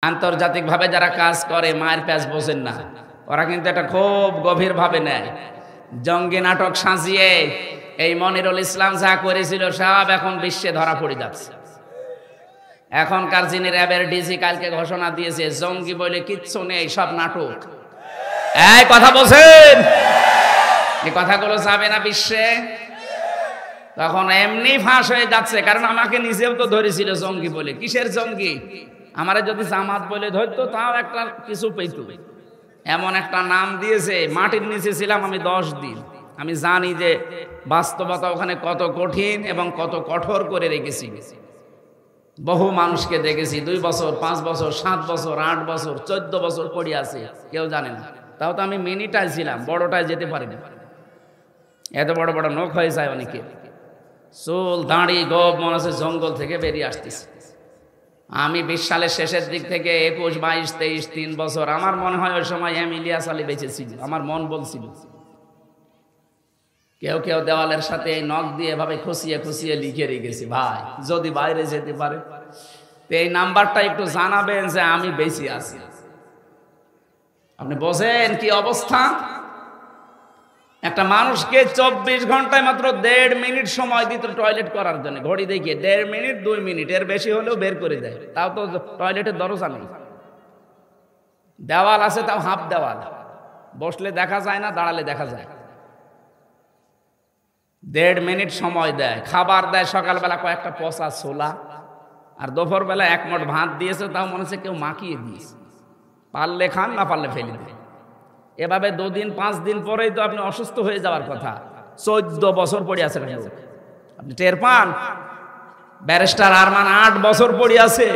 আন্তর্জাতিকভাবে যারা কাজ করে মায়ের প্যাচ বোঝেন না, ওরা কিন্তু এটা খুব গভীরভাবে নেয়। জঙ্গি নাটক সাজিয়ে এই মনিরুল ইসলাম যা করেছিল সব এখন বিশ্বে ধরা পড়ে যাচ্ছে। এখনকার যিনি র্যাবের ডিজি কালকে ঘোষণা দিয়েছে জঙ্গি বলে কিচ্ছু নেই, সব নাটক। এই কথা বলছেন, এই কথাগুলো যাবে না বিশ্বে, তখন এমনি ফাঁস হয়ে যাচ্ছে। কারণ আমাকে নিজেও তো ধরেছিল জঙ্গি বলে। কিসের জঙ্গি? আমারে যদি জামাত বলে ধরতো তাও একটা কিছু পেত। এমন একটা নাম দিয়েছে, মাটির নিচে ছিলাম আমি 10 দিন। আমি জানি যে বাস্তবতা ওখানে কত কঠিন এবং কত কঠোর করে রেখেছি। বহু মানুষকে দেখেছি 2 বছর, 5 বছর, 7 বছর, 8 বছর, 14 বছর পড়ে আছে, কেউ জানে না। তাও তো আমি মিনিটায় ছিলাম, বড়টায় যেতে পারি না। এত বড় বড় নখ হয়ে যায় অনেকে, চুল দাঁড়ি গোপ মনে হচ্ছে জঙ্গল থেকে বেরিয়ে আসতেছে। আমি 20 সালের শেষের দিক থেকে 21, 22, 23, 3 বছর, আমার মনে হয় ওই সময় ইলিয়াস আলী বেঁচে ছিল। আমার মন বলছিল কেউ কেউ দেওয়ালের সাথে নখ দিয়ে এভাবে খুশিয়ে খুশিয়ে লিখে রেখেছি, ভাই যদি বাইরে যেতে পারে তো এই নাম্বারটা একটু জানাবেন যে আমি বেঁচে আছি। আপনি বোঝেন কি অবস্থা? একটা মানুষকে 24 ঘন্টায় মাত্র 1.5 মিনিট সময় দিত টয়লেট করার জন্য। ঘড়ি দেখিয়ে 1.5 মিনিট, 2 মিনিট, এর বেশি হলেও বের করে দেয়। তাও তো টয়লেটের দরজা নেই, দেওয়াল আছে, তাও হাফ দেওয়াল, বসলে দেখা যায় না, দাঁড়ালে দেখা যায়। 1.5 মিনিট সময় দেয়। খাবার দেয় সকালবেলা কয়েকটা পচা ছোলা, আর দুপুরবেলা 1 মুঠ ভাত দিয়েছে, তাও মনে হচ্ছে কেউ মাখিয়ে দিয়েছে। পারলে খান, না পারলে ফেলে দেয়। এভাবে 2 দিন 5 দিন পরেই তো আপনি অসুস্থ হয়ে যাওয়ার কথা। 14 বছর পড়ে আছে, আপনি টের পান? ব্যারিস্টার আরমান 8 বছর পড়ে আছে,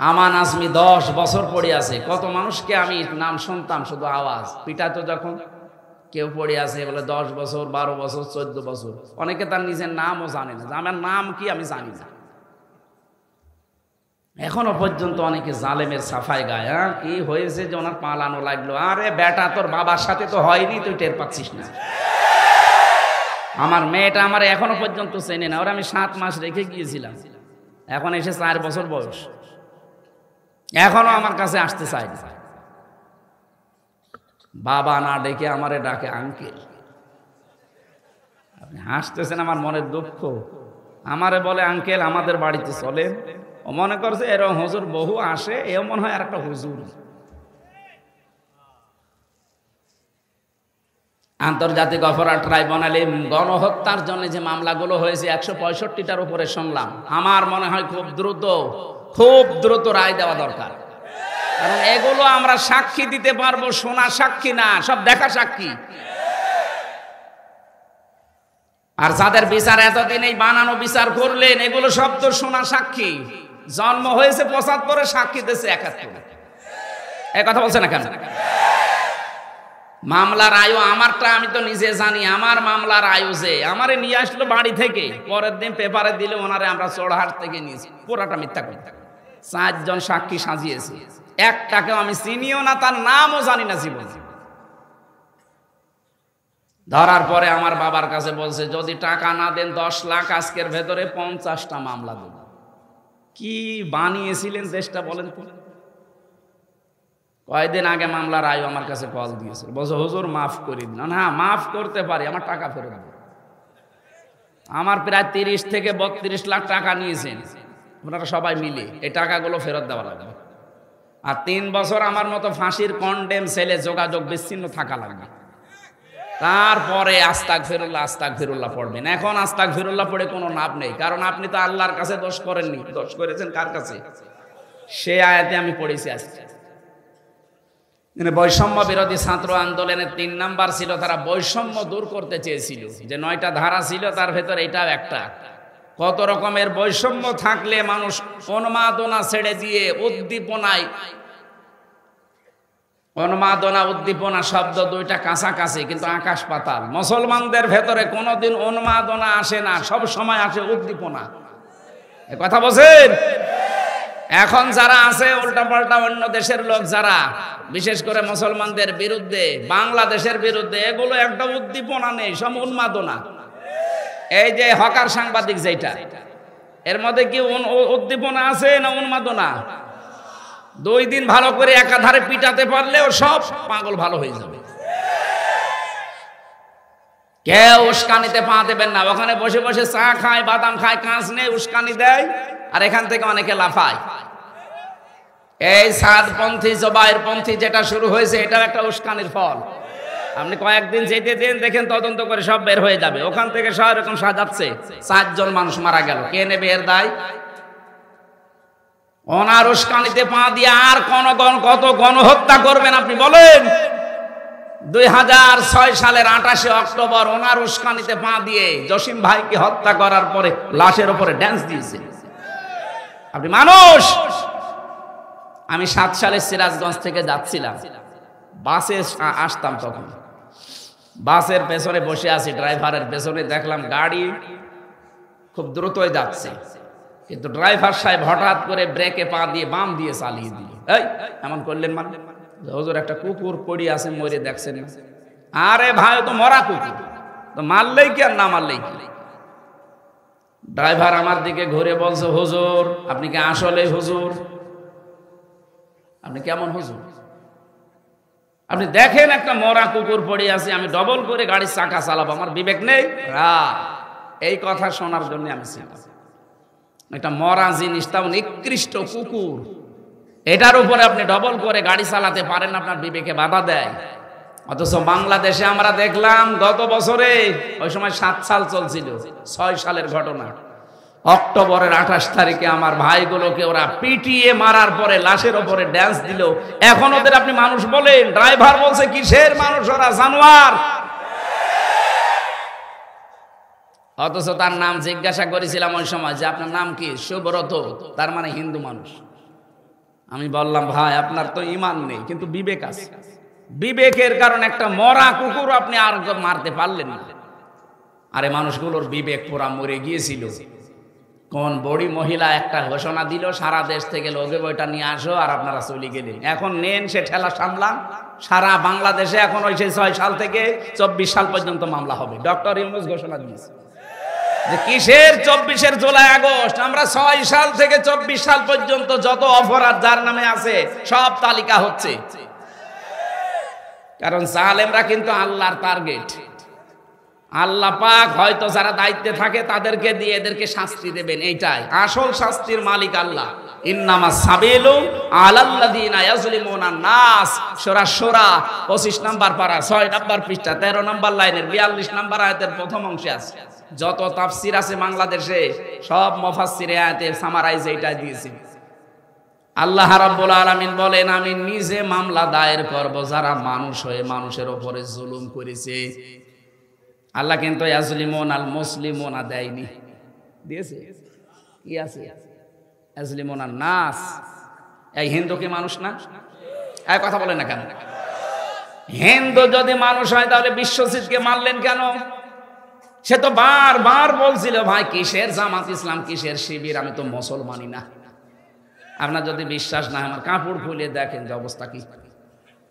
আমান আজমি 10 বছর পড়ে আছে। কত মানুষকে আমি নাম শুনতাম শুধু আওয়াজ, পিটা তো যখন কেউ পড়ে আছে বলে 10 বছর, 12 বছর, 14 বছর। অনেকে তার নিজের নামও জানে না, আমার নাম কি আমি জানি না। এখনো পর্যন্ত অনেকে জালেমের সাফাই গায়। কি হয়েছে যে ওনার পালানো লাগলো? আরে বেটা, তোর বাবার সাথে তো হয়নি, তুই টের পাচ্ছিস না। আমার মেয়েটা আমার এখনো পর্যন্ত চেনে না। ওরা আমি 7 মাস রেখে গিয়েছিলাম, এখন এসে 4 বছর বয়স, এখনো আমার কাছে আসতে চাই না। বাবা না ডেকে আমারে ডাকে আঙ্কেল। আপনি হাসতেছেন, আমার মনের দুঃখ। আমারে বলে আঙ্কেল, আমাদের বাড়িতে চলে। ও মনে করছে এরকম হুজুর বহু আসে, এও মনে হয় আর একটা হুজুর। আন্তর্জাতিক অপরাধ ট্রাইব্যুনালে গণহত্যার জন্য যে মামলাগুলো হয়েছে 165টার উপরে শুনলাম। আমার মনে হয় খুব দ্রুত রায় দেওয়া দরকার। কারণ এগুলো আমরা সাক্ষী দিতে পারবো, শোনা সাক্ষী না, সব দেখা সাক্ষী। আর যাদের বিচার এতদিন এই বানানো বিচার করলেন, এগুলো সব তো শোনা সাক্ষী। জন্ম হয়েছে 75, সাক্ষী দিয়েছে 71। এই কথা বলছে না কেন? মামলার আয়ু আমারটা আমি তো নিজে জানি। আমার মামলার আয়ু যে আমারে নিয়ে আসলো বাড়ি থেকে, পরের দিন পেপারে দিলে ওনারে আমরা চোরহাট থেকে নিয়েছি। পুরাটা মিথ্যা কথা। 4 জন সাক্ষী সাজিয়েছি, একটাকেও আমি চিনিও না, তার নামও জানি না জীবনে। ধরার পরে আমার বাবার কাছে বলছে যদি টাকা না দেন 10 লাখ, আজকের ভেতরে 50টা মামলা দেব। কি বানিয়েছিলেন দেশটা বলেন তো? কয়েকদিন আগে মামলার আয়ু আমার কাছে কল দিয়েছিল, বলছে হুজুর মাফ করে দিন। না, মাফ করতে পারি, আমার টাকা ফেরত দেব। আমার প্রায় 30 থেকে 32 লাখ টাকা নিয়েছেন আপনারা সবাই মিলে, এই টাকাগুলো ফেরত দেওয়া লাগবে। আর 3 বছর আমার মতো ফাঁসির কন্ডেম ছেলে যোগাযোগ বিচ্ছিন্ন থাকা লাগবে। তারপরে আস্তাগফিরুল্লাহ পড়বেন। এখন আস্তাগফিরুল্লাহ পড়ে কোনো লাভ নেই, কারণ আপনি তো আল্লাহর কাছে দোষ করেননি, দোষ করেছেন কার কাছে? সে আয়াতে আমি পড়েছি আজকে। বৈষম্য বিরোধী ছাত্র আন্দোলনের 3 নাম্বার ছিল, তারা বৈষম্য দূর করতে চেয়েছিল। যে 9টা ধারা ছিল তার ভেতর এটাও একটা। কত রকমের বৈষম্য থাকলে মানুষ উন্মাদনা ছেড়ে দিয়ে উদ্দীপনা শব্দ 2টা কাছাকাছি, কিন্তু আকাশ পাতাল। মুসলমানদের ভেতরে কোনোদিন উন্মাদনা আসে না, সব সময় আসে উদ্দীপনা। এ কথা বলছেন? এখন যারা আছে উল্টাপাল্টা অন্য দেশের লোক, যারা বিশেষ করে মুসলমানদের বিরুদ্ধে, বাংলাদেশের বিরুদ্ধে, এগুলো একটা উদ্দীপনা নেই, সব উন্মাদনা। এই যে হকার সাংবাদিক যেটা, এর মধ্যে কি উদ্দীপনা আছে না উন্মাদনা? 2 দিন ভালো করে একাধারে পিটাতে পারলে ও সব পাগল ভালো হয়ে যাবে। কেউ উস্কানিতে পা দেবেন না। ওখানে বসে বসে চা খায়, বাদাম খায়, কাঁচ নেই, উস্কানি দেয়, আর এখান থেকে অনেকে লাফায়। এই সাদপন্থী জবাইরপন্থী যেটা শুরু হয়েছে, এটাও একটা উস্কানির ফল। আপনি কয়েকদিন যেতে দিন, দেখেন তদন্ত করে সব বের হয়ে যাবে। ওখান থেকে সব এরকম সাজাচ্ছে, 4 জন মানুষ মারা গেল, কে নেবে এর দায়? ওনার উস্কানিতে পা দিয়ে আর কত গণহত্যা করবেন আপনি বলেন? 2006 সালের 28শে অক্টোবর ওনার উস্কানিতে পা দিয়ে জসিম ভাইকে হত্যা করার পরে লাশের উপরে ড্যান্স দিয়েছে আপনি মানুষ। আমি 7 সালে সিরাজগঞ্জ থেকে যাচ্ছিলাম, বাসে আসতাম, তখন বাসের পেছনে বসে আছি, ড্রাইভারের পেছনে দেখলাম গাড়ি খুব দ্রুতই যাচ্ছে, কিন্তু ড্রাইভার সাহেব হঠাৎ করে ব্রেকে পা দিয়ে বাম দিয়ে চালিয়ে দিল। এই এমন করলেন মানে? হুজুর একটা কুকুর পড়ে আছে, মরে দেখছেন না? আরে ভাই, তো মরা কুকুর, তো মারলেই কি আর না মারলেই কি? ড্রাইভার আমার দিকে ঘুরে বলছে, হুজুর আপনি কি আসলে হুজুর? আপনি কেমন হুজুর? আপনি দেখেন একটা মরা কুকুর পড়ে আছে, আমি ডবল করে গাড়ির চাকা চালাবো, আমার বিবেক নেই? এই কথা শোনার জন্য আমি ছিলাম। একটা মরা জিনিস, তাও নিকৃষ্ট কুকুর, এটার উপরে আপনি ডবল করে গাড়ি চালাতে পারেন, আপনার বিবেকে বাধা দেয়। অথচ বাংলাদেশে আমরা দেখলাম গত বছরে, ওই সময় 7 সাল চলছিল, 6 সালের ঘটনা, অক্টোবরের 28 তারিখে আমার ভাইগুলোকে ওরা পিটিয়ে মারার পরে লাশের ওপরে ড্যান্স দিল। এখন ওদের আপনি মানুষ বলেন? ড্রাইভার বলছে কিসের মানুষ, ওরা জানোয়ার। অথচ তার নাম জিজ্ঞাসা করেছিলাম ওই সময় যে আপনার নাম কি? সুব্রত, তার মানে হিন্দু মানুষ। আমি বললাম, ভাই আপনার তো ঈমান নেই, কিন্তু বিবেক আছে। বিবেকের কারণে একটা মরা কুকুর আপনি আর মারতে পারলেন না। আরে মানুষগুলোর বিবেক পুরা মরে গিয়েছিল। কোন বড়ি মহিলা একটা ঘোষণা দিল, সারা দেশ থেকে লোকে বইটা নিয়ে আসো, আর আপনারা চলে গেলেন। এখন নেন সে ঠেলা সামলান। সারা বাংলাদেশে এখন ওই 6 সাল থেকে 24 সাল পর্যন্ত মামলা হবে। ডক্টর ইউনূস ঘোষণা দিয়েছে যে কিসের 24 জুলাই আগস্ট, আমরা 6 সাল থেকে 24 সাল পর্যন্ত যত অপরাধ যার নামে আছে সব তালিকা হচ্ছে। কারণ জালেমরা কিন্তু আল্লাহর টার্গেট। আল্লাহ পাক হয়তো যারা দায়িত্বে থাকে তাদেরকে দিয়ে এদেরকে শাস্তি দেবেন, এইটাই আসল শাস্তির মালিক আল্লাহ। ইন্নামা সাবিলু আলাল্লাযিনা ইয়াজলিমুনা নাস, সূরা শূরা 25 নম্বর পারা 6 নম্বর পৃষ্ঠা 13 নম্বর লাইনের 42 নম্বর আয়াতের প্রথম অংশে আছে। যত তাফসীর আছে বাংলাদেশে সব মুফাসসির আয়াতের সামারাইজ এইটা দিয়েছে। আল্লাহ রাব্বুল আলামিন বলেন, আমি নিজে মামলা দায়ের করব যারা মানুষ হয়ে মানুষের উপরে জুলুম করেছে। আল্লাহ কিন্তু ইয়াজলিমুন আল মুসলিমুনা দেয়নি, দিয়েছে কি আছে? ইয়াজলিমুন আন নাস। এই হিন্দু কি মানুষ না? এই কথা বলেন না কেন? হিন্দু যদি মানুষ হয় তাহলে বিশ্বজিৎকে মারলেন কেন? সে তো বারবার বলছিল, ভাই কিসের জামাত ইসলাম, কিসের শিবির, আমি তো মুসলমানই না। আপনার যদি বিশ্বাস না হয় আমার কাপড় খুলে দেখেন যে অবস্থা কি।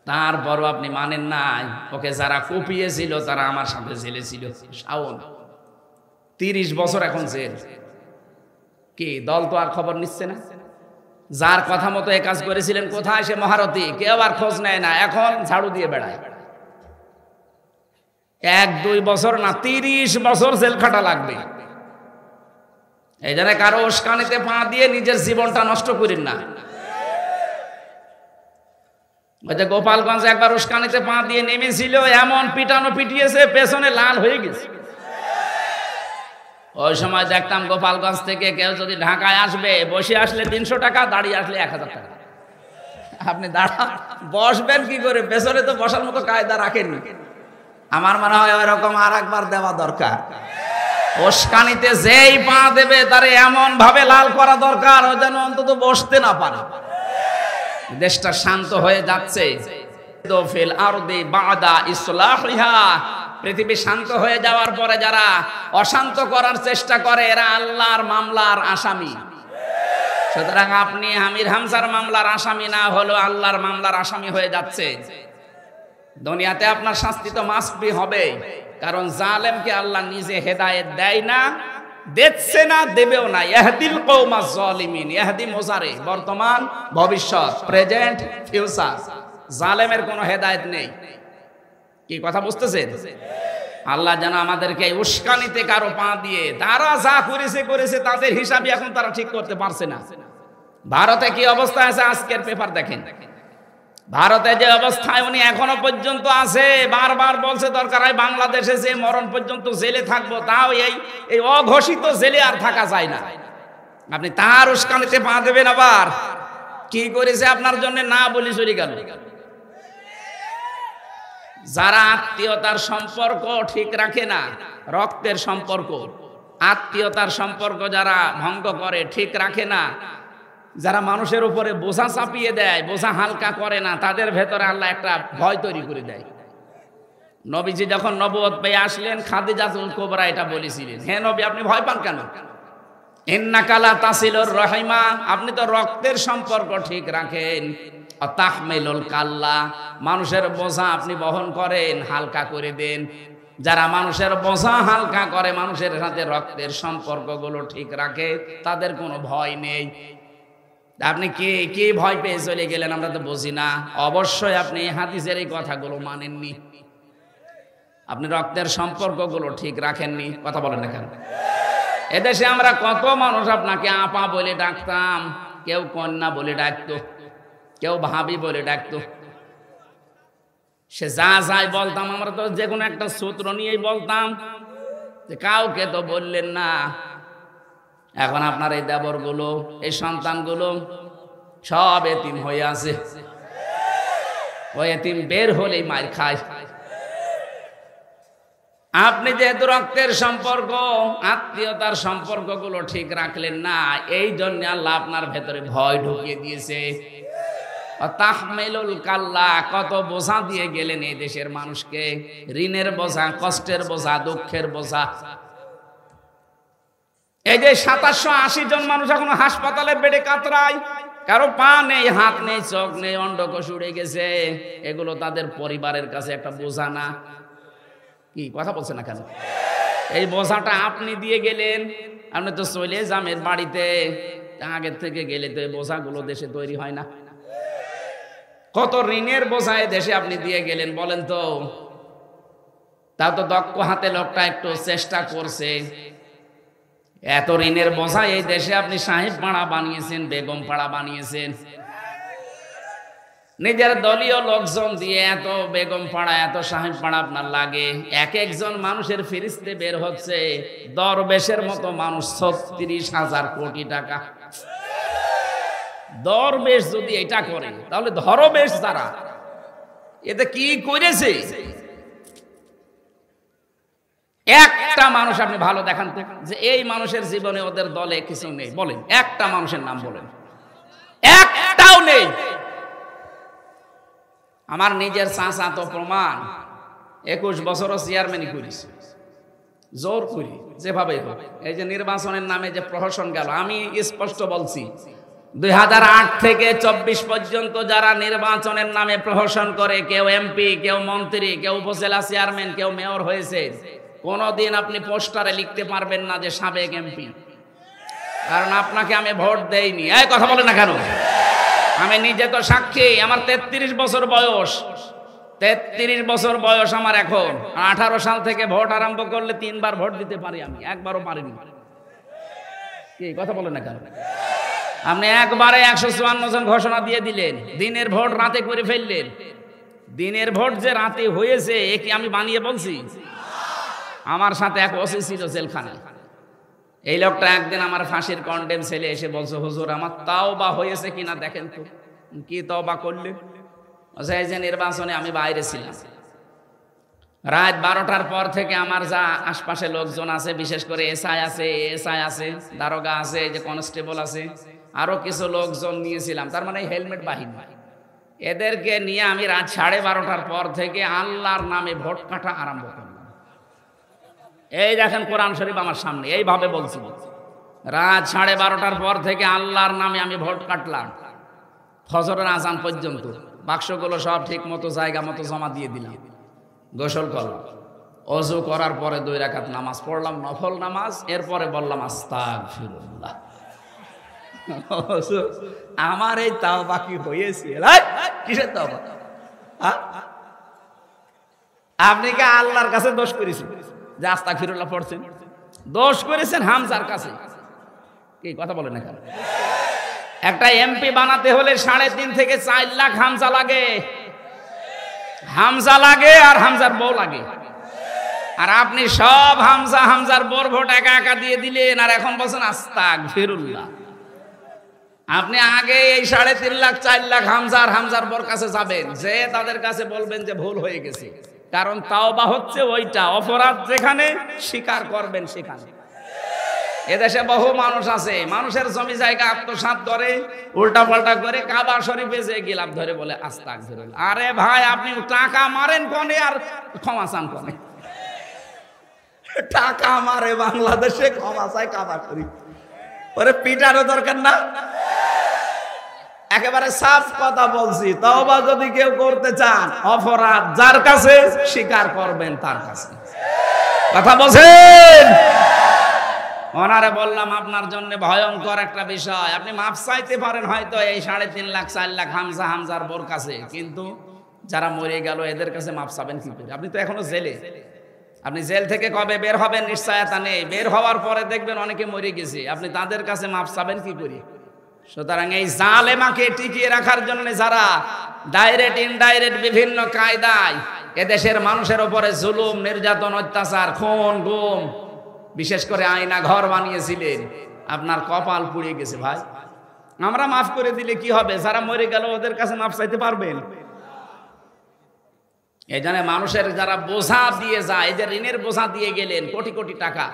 তারপরও আপনি মানেন নাই। ওকে যারা কুপিয়েছিল তারা আমার সাথে জেলে ছিল। শাওন 30 বছর এখন জেল। কি দল তো আর খবর নিচ্ছে না? যার কথা মতো এ কাজ করেছিলেন কোথায় সে মহারথী, কেউ আর খোঁজ নেয় না, এখন ঝাড়ু দিয়ে বেড়ায়। 1-2 বছর না, 30 বছর জেল খাটা লাগবে। এই জন্য কারো উস্কানিতে পা দিয়ে নিজের জীবনটা নষ্ট করেন না। ওই যে গোপালগঞ্জে একবার উস্কানিতে পা দিয়ে নেমেছিল, এমন পিটানো পিটিয়েছে পেছনে লাল হয়ে গেছে। ওই সময় দেখতাম গোপালগঞ্জ থেকে কেউ যদি ঢাকায় আসবে, বসে আসলে 300 টাকা, দাঁড়িয়ে আসলে 1000 টাকা। আপনি বসবেন কি করে? পেছনে তো বসার মতো কায়দা রাখেননি। আমার মনে হয় ওইরকম আর একবার দেওয়া দরকার। উস্কানিতে যেই পা দেবে তারে এমন ভাবে লাল করা দরকার ও যেন অন্তত বসতে না পারে। দেশটা শান্ত হয়ে যাচ্ছে। পৃথিবী শান্ত হয়ে যাওয়ার পরে যারা অশান্ত করার চেষ্টা করে এরা আল্লাহর মামলার আসামি। সুতরাং আপনি আমির হামজার মামলার আসামি না হলেও আল্লাহর মামলার আসামি হয়ে যাচ্ছে। দুনিয়াতে আপনার শাস্তি তো মাস্ট বি হবে, কারণ জালেমকে আল্লাহ নিজে হেদায়েত দেয় না, দেখছে না, দেবেও না। ইয়াহদিল কওমাজ জালিমিন, ইয়াহদি মুজারে, বর্তমান, ভবিষ্যৎ, প্রেজেন্ট, ফিউচার। জালেমের কোনো হেদায়েত নেই। কি কথা বুঝতেছেন? আল্লাহ যেন আমাদেরকে এই উস্কানিতে কারো পা দিয়ে, তারা যা করেছে তাদের হিসাবই এখন তারা ঠিক করতে পারছে না। ভারতে কি অবস্থা আছে আজকের পেপার দেখেন। ভারতে যে অবস্থায় উনি এখনো পর্যন্ত আছে, বারবার বলছে দরকার হয় বাংলাদেশে যে মরণ পর্যন্ত জেলে থাকবো, তাও এই অঘোষিত জেলে আর থাকা যায় না। আপনি তার উস্কানিতে পা দেবেন। আবার কি করেছে আপনার জন্য না বলি চলে গেল। যারা আত্মীয়তার সম্পর্ক ঠিক রাখে না, রক্তের সম্পর্ক, আত্মীয়তার সম্পর্ক যারা ভঙ্গ করে, ঠিক রাখে না, যারা মানুষের উপরে বোঝা চাপিয়ে দেয়, বোঝা হালকা করে না, তাদের ভেতরে আল্লাহ একটা ভয় তৈরি করে দেয়। নবীজি যখন নবুয়ত পেয়ে আসলেন, খাদিজাতুল কুবরা এটা বলেছিলেন, হে নবী আপনি ভয় পান কেন? ইন্নাকা লা তাসিলুর রাহিমা, আপনি তো রক্তের সম্পর্ক ঠিক রাখেন। তাহমিলুল কাল্লা, মানুষের বোঝা আপনি বহন করেন, হালকা করে দেন। যারা মানুষের বোঝা হালকা করে, মানুষের সাথে রক্তের সম্পর্কগুলো ঠিক রাখে, তাদের কোনো ভয় নেই। আপনি কি ভয় পেয়ে চলে গেলেন আমরা তো বুঝি না। অবশ্যই আপনি হাদিসের এই কথাগুলো মানেননি, আপনি রক্তের সম্পর্কগুলো ঠিক রাখেননি। কথা বলেন না কেন? এদেশে আমরা কত মানুষ আপনাকে আপা বলে ডাকতাম, কেউ কন্যা বলে ডাকতো, কেউ ভাবি বলে ডাকতো। সে যা যাই বলতাম, আমরা তো যে কোনো একটা সূত্র নিয়েই বলতাম, যে কাউকে তো বললেন না। এখন আপনার এই দেবরগুলো, এই সন্তানগুলো সব এতিম হয়ে আছে। ওই এতিম বের হলেই মার খায়। আপনি যেহেতু রক্তের সম্পর্ক, আত্মীয়তার সম্পর্কগুলো ঠিক রাখলেন না, এই জন্য আল্লাহ আপনার ভেতরে ভয় ঢুকিয়ে দিয়েছে। তাহমিলুল কাল্লা, কত বোঝা দিয়ে গেলেন এই দেশের মানুষকে, ঋণের বোঝা, কষ্টের বোঝা, দুঃখের বোঝা। এই যে ৭৮০ জন মানুষ এখনো হাসপাতালে বেডে কাতরায়, কারো পা নেই, হাত নেই, চোখ নেই, অন্ডকোষ উড়ে গেছে। এগুলো তাদের পরিবারের কাছে একটা বোঝা না? কি কথা বলছে না কেন? এই বোঝাটা আপনি দিয়ে গেলেন। আপনি তো চলে জামের বাড়িতে, আগের থেকে গেলে তো এই বোঝাগুলো দেশে তৈরি হয় না। কত ঋণের বোঝা দেশে আপনি দিয়ে গেলেন বলেন তো। তাও তো দক্ষ হাতে লোকটা একটু চেষ্টা করছে। এত ঋণের বোঝা এই দেশে আপনি সাহেব পাড়া বানিয়েছেন, বেগম পাড়া বানিয়েছেন। নিজের দলীয় লোকজন দিয়ে এত বেগম পাড়া, এত সাহেব পাড়া আপনার লাগে। এক একজন মানুষের ফিরিস্তে বের হচ্ছে দরবেশের মতো মানুষ, ৩৬,০০০ কোটি টাকা। দরবেশ যদি এটা করে, তাহলে ধরবেশ যারা, এতে কি করেছে? একটা মানুষ আপনি ভালো দেখান যে এই মানুষের জীবনে ওদের দলে কিছু নেই, বলেন একটা মানুষের নাম বলেন। একটাও নেই। আমার নিজের চাচা তো প্রমাণ, ২১ বছরও চেয়ারম্যানই করিস, জোর করি যেভাবে হোক। এই যে নির্বাচনের নামে যে প্রহসন গেল, আমি স্পষ্ট বলছি ২০০৮ থেকে ২৪ পর্যন্ত যারা নির্বাচনের নামে প্রহসন করে, কেউ এমপি, কেউ মন্ত্রী, কেউ উপজেলা চেয়ারম্যান, কেউ মেয়র হয়েছে, কোনদিন আপনি পোস্টারে লিখতে পারবেন না যে সাবেক এমপি, কারণ আপনাকে আমি ভোট দেইনি। এই কথা বলে না কেন? আমি নিজে তো সাক্ষী। আমার ৩৩ বছর বয়স, ৩৩ বছর বয়স আমার এখন। ১৮ সাল থেকে ভোট আরম্ভ করলে ৩ বার ভোট দিতে পারি, আমি একবারও পারিনি। কি কথা বলে না কেন? আপনি একবারে ১৫৪ জন ঘোষণা দিয়ে দিলেন, দিনের ভোট রাতে করে ফেললেন। দিনের ভোট যে রাতে হয়েছে, এ কি আমি বানিয়ে বলছি? আমার সাথে এক ওসি ছিল জেলখানায়। এই লোকটা একদিন আমার ফাঁসির কন্ডেম ছেলে এসে বলছে, হুজুর আমার তাওবা হয়েছে কিনা দেখেন তো। কি তাওবা করলে? এই যে নির্বাচনে আমি বাইরে ছিলাম, রাত ১২টার পর থেকে আমার যা আশপাশে লোকজন আছে, বিশেষ করে এসআই আছে, দারোগা আছে, যে কনস্টেবল আছে, আরো কিছু লোকজন নিয়েছিলাম, তার মানে হেলমেট বাহিনী, এদেরকে নিয়ে আমি রাত 12:30টার পর থেকে আল্লাহর নামে ভোট কাটা আরম্ভ করলাম। এই দেখেন কোরআন শরীফ আমার সামনে, এইভাবে বলছি, রাত 12:30টার পর থেকে আল্লাহর নামে আমি ভোট কাটলাম ফজরের আজান পর্যন্ত। বাক্সগুলো সব ঠিক মতো জায়গা মতো জমা দিয়ে দিলাম, গোসল করলাম, ওযু করার পরে 2 রাকাত নামাজ পড়লাম, নফল নামাজ। এরপরে বললাম আস্তাগফিরুল্লাহ। আমার এই তাওবা কি হয়েছে? কিসের তাওবা? আপনি কি আল্লাহর কাছে দোষ করেছেন যে আস্তাগফিরুল্লাহ পড়ছেন? দোষ করেছেন হামজার কাছে। কি কথা বলেন না কেন? একটা এমপি বানাতে হলে 3.5 থেকে 4 লাখ হামজা লাগে। হামজা লাগে আর হামজার বউ লাগে। আর আপনি সব হামজার বউর ভোট একা একা দিয়ে দিলেন, আর এখন বলছেন আস্তাগফিরুল্লাহ। আপনি আগে এই 3.5 লাখ 4 লাখ হামজার বউর কাছে যাবেন, যে তাদের কাছে বলবেন যে ভুল হয়ে গেছে। কারণ তাওবা হচ্ছে ওইটা, অপরাধ যেখানে স্বীকার করবেন সেখানে। এদেশে বহু মানুষ আছে, মানুষের জমি জায়গা আত্মসাৎ করে, উল্টা পাল্টা করে, কাবা শরীফে যে গিলাপ ধরে বলে আস্তাগফিরুল্লাহ। আরে ভাই, আপনি টাকা মারেন কোনে আর ক্ষমা চান কোনে? টাকা মারে বাংলাদেশে, ক্ষমা চায় কাবা শরীফ। ওরে পিটারও দরকার না। একেবারে সাফ কথা বলছি, তওবা যদি কেউ করতে চান, অপরাধ যার কাছে স্বীকার করবেন তার কাছে। কথা বলছেন? ওনারে বললাম আপনার জন্য ভয়ঙ্কর একটা বিষয়। আপনি মাপ চাইতে পারেন হয়তো এই 3.5 লাখ 4 লাখ হামজার বোর কাছে, কিন্তু যারা মরে গেল এদের কাছে মাপ চাবেন কি করে? আপনি তো এখনো জেলে। আপনি জেল থেকে কবে বের হবেন নিশ্চয়তা নেই। বের হওয়ার পরে দেখবেন অনেকে মরে গেছে, আপনি তাদের কাছে মাপ চাবেন কি করে? সুতরাং এই জালেমাকে টিকিয়ে রাখার জন্য যারা ডাইরেক্ট ইনডাইরেক্ট বিভিন্ন কায়দায় এদেশের মানুষের উপরে জুলুম, নির্যাতন, অত্যাচার, খুন, গুম, বিশেষ করে আয়না ঘর বানিয়েছিলেন, আপনার কপাল পুড়ে গেছে ভাই। আমরা মাফ করে দিলে কি হবে? যারা মরে গেল ওদের কাছে মাফ চাইতে পারবেন? এই জন্য মানুষের যারা বোঝা দিয়ে যায়, এই যে ঋণের বোঝা দিয়ে গেলেন কোটি কোটি টাকা,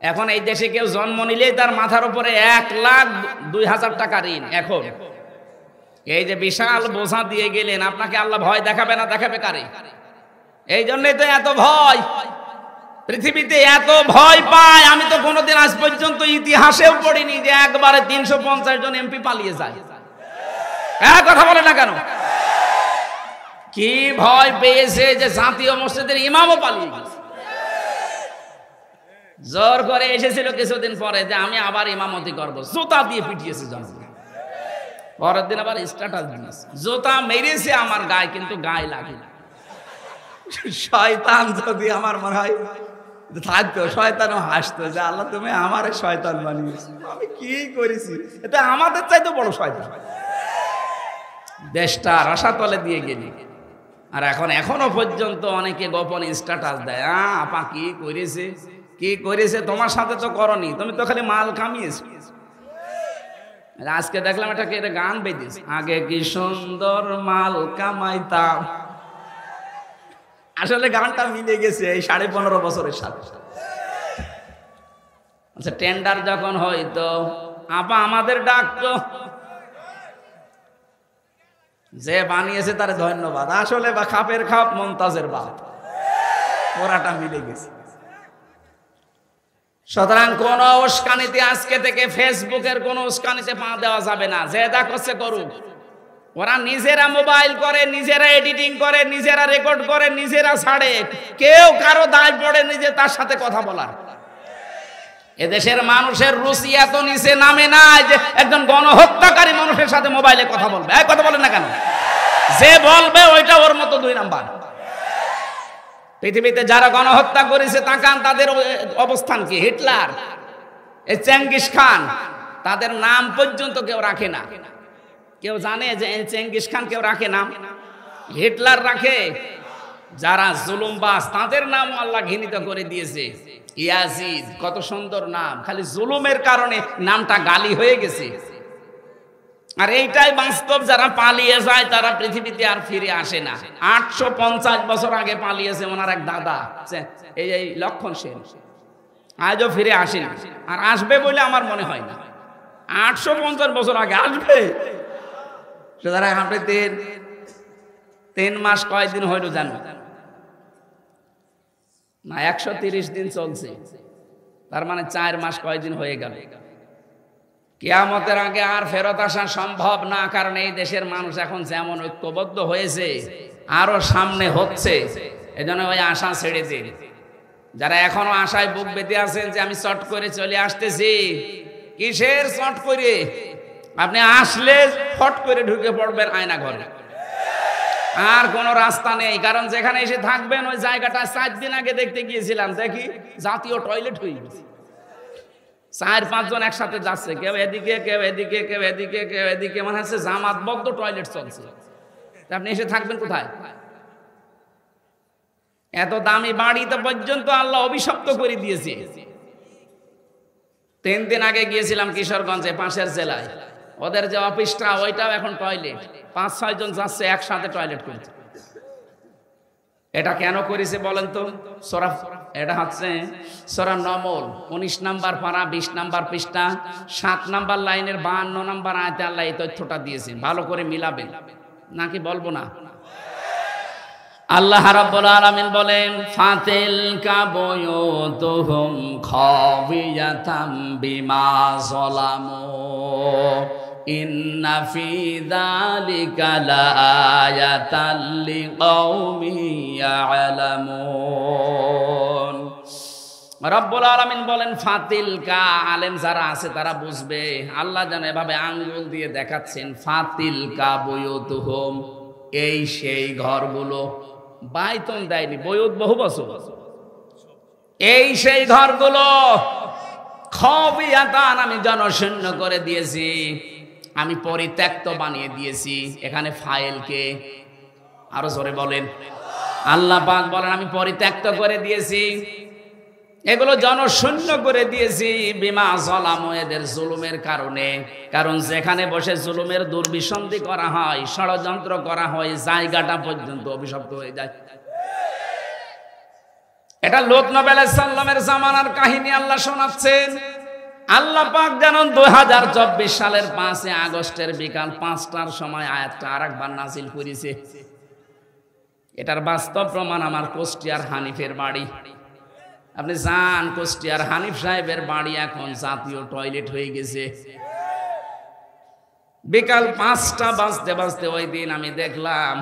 এখন এই দেশে কেউ জন্ম নিলেই তার মাথার উপরে 1,02,000 টাকা ঋণ। এখন এই যে বিশাল বোঝা দিয়ে গেলেন, আপনাকে আল্লাহ ভয় দেখাবে না? দেখাবে কারে? এই জন্যই তো এত ভয় পৃথিবীতে, এত ভয় পায়। আমি তো কোনোদিন আজ পর্যন্ত ইতিহাসেও পড়িনি যে একবারে 350 জন এমপি পালিয়ে যায়। হ্যাঁ, কথা বলে না কেন? কি ভয় পেয়েছে যে জাতীয় মসজিদের ইমামও পালিয়ে গেছে। জোর করে এসেছিল কিছুদিন পরে যে আমি আবার ইমামতি করব, জুতা দিয়ে পিটিয়েছে জনগণ। পরের দিন আবার স্ট্যাটাস দিয়েছে, জুতা মেরেছে আমার গায়ে কিন্তু গায়ে লাগে না। শয়তান যদি আমার মনে হয় থাকতো, শয়তানও হাসতো যে আল্লাহ তুমি আমারে শয়তান বানিয়েছো, আমি কি করেছি? এটা আমাদের চাইতে বড় শয়তান। দেশটা রসাতলে দিয়ে গেলি। আর এখনো পর্যন্ত অনেকে গোপন স্ট্যাটাস দেয়, আপা কি করেছে, কি করেছে? তোমার সাথে তো করনি, তুমি তো খালি মাল কামিয়েছো। আজকে দেখলাম এটাকে এটা গান বেঁধেছে, আগে কি সুন্দর মাল কামাইতাম। আসলে গানটা মিলে গেছে এই 15.5 বছরের সাথে। আচ্ছা, টেন্ডার যখন হইতো আপা আমাদের ডাকতো, যে বানিয়েছে তার ধন্যবাদ। আসলে বা খাপের খাপ মমতাজের বাপ, ওরাটা মিলে গেছে। সুতরাং কোন উস্কানিতে আজকে থেকে ফেসবুকের কোন উস্কানিতে পা দেওয়া যাবে না। যে যা করছে করুক, ওরা নিজেরা মোবাইল করে, নিজেরা এডিটিং করে, নিজেরা রেকর্ড করে, নিজেরা ছাড়ে, কেউ কারো দায় পড়ে নিজে তার সাথে কথা বলার। এদেশের মানুষের রুচি এত নিচে নামে না যে একজন গণহত্যাকারী মানুষের সাথে মোবাইলে কথা বলবে। কথা বলেন না কেন? যে বলবে ওইটা ওর মতো 2 নাম্বার। পৃথিবীতে যারা গণহত্যা করেছে তাকান তাদের অবস্থান কি? হিটলার, এই চেঙ্গিস খান, তাদের নাম পর্যন্ত কেউ রাখে না। কেউ জানে যে চেঙ্গিস খান কেউ রাখে নাম? হিটলার রাখে। যারা জুলুমবাজ তাদের নাম আল্লাহ ঘৃণিত করে দিয়েছে। ইয়াজিদ, কত সুন্দর নাম, খালি জুলুমের কারণে নামটা গালি হয়ে গেছে। আর এইটাই বাস্তব, যারা পালিয়ে যায় তারা পৃথিবীতে আর ফিরে আসে না। 850 বছর আগে পালিয়েছে ওনার এক দাদা, এই লক্ষণ সেন, আজও ফিরে আসেন। আর আসবে বলে আমার মনে হয় না। 850 বছর আগে আসবে। সুতরাং আপনি 3 মাস কয়দিন হইল জানো না? 130 দিন চলছে, তার মানে 4 মাস কয়দিন হয়ে গেল। কিয়ামতের আগে আর ফেরত আসা সম্ভব না, কারণ এই দেশের মানুষ এখন যেমন ঐক্যবদ্ধ হয়েছে, আরো সামনে হচ্ছে। এজন্য ওই আশা ছেড়ে দিন। যারা এখনো আশায় বুক বেঁধে আছেন যে আমি চট করে চলে আসতেছি, কিসের চট করে? আপনি আসলে ফট করে ঢুকে পড়বেন আয়না ঘরে, আর কোনো রাস্তা নেই। কারণ যেখানে এসে থাকবেন ওই জায়গাটা 4 দিন আগে দেখতে গিয়েছিলাম, দেখি জাতীয় টয়লেট হয়ে গেছে। 4-5 জন একসাথে যাচ্ছে, কেউ এদিকে কেউ এদিকে কেউ এদিকে কেউ এদিকে, মনে হচ্ছে জামাতবদ্ধ টয়লেট চলছে। আপনি এসে থাকবেন কোথায়? এত দামি বাড়িতে পর্যন্ত আল্লাহ অভিশপ্ত করে দিয়েছে। 3 দিন আগে গিয়েছিলাম কিশোরগঞ্জে, পাশের জেলায়। ওদের যে অফিসটা ওইটাও এখন টয়লেট। 5-6 জন যাচ্ছে একসাথে টয়লেট করছে। এটা কেন করেছে বলেন তো? এটা হচ্ছে সূরা নমল 19 নম্বর পারা 20 নম্বর পৃষ্ঠা 7 নম্বর লাইনের 52 নম্বর আয়াতে আল্লাহ এই তথ্যটা দিয়েছেন। ভালো করে মিলাবেন, নাকি বলবো না? আল্লাহ রাব্বুল আলামিন বলেন, ফাতিলকা বুয়ুতুহুম খাবিয়াতাম বিমা যালামু ইন্না ফি যালিকা লাআয়াতাল লিকাউমিন ইয়ালামুন। রব্বুল আলামিন বলেন, ফাতিলকা, আলেম যারা আছে তারা বুঝবে। আল্লাহ যেন এভাবে আঙ্গুল দিয়ে দেখাচ্ছেন, ফাতিলকা বুয়ুতুহুম, এই সেই ঘরগুলো। বাইতন দেয়নি, বয়ুত বহু বছর। এই সেই ঘরগুলো খাবিয়াতান, আমি জনশূন্য করে দিয়েছি, আমি পরিত্যক্ত বানিয়ে দিয়েছি। এখানে ফাইলকে আরো জোরে বলেন। আল্লাহ পাক বলেন, আমি পরিত্যক্ত করে দিয়েছি, এগুলো জনশূন্য করে দিয়েছি বিমা যালামু, এদের জুলুমের কারণে। কারণ যেখানে বসে জুলুমের দুর্বিসন্ধি করা হয়, ষড়যন্ত্র করা হয়, জায়গাটা পর্যন্ত অভিশপ্ত হয়ে যায়। এটা লূত নবী আলাইহিস সালামের জামানার কাহিনী আল্লাহ শোনাচ্ছেন। আল্লাহ পাক যেন 2024 সালের 5 আগস্টের বিকাল 5টার সময় আয়াতটা আরেকবার নাজিল করেছে। এটার বাস্তব প্রমাণ আমার কুষ্টিয়ার হানিফের বাড়ি। আপনি যান, কুষ্টিয়ার হানিফ সাহেবের বাড়ি এখন জাতীয় টয়লেট হয়ে গেছে। বিকাল 5টা বাজতে বাজতে ওই দিন আমি দেখলাম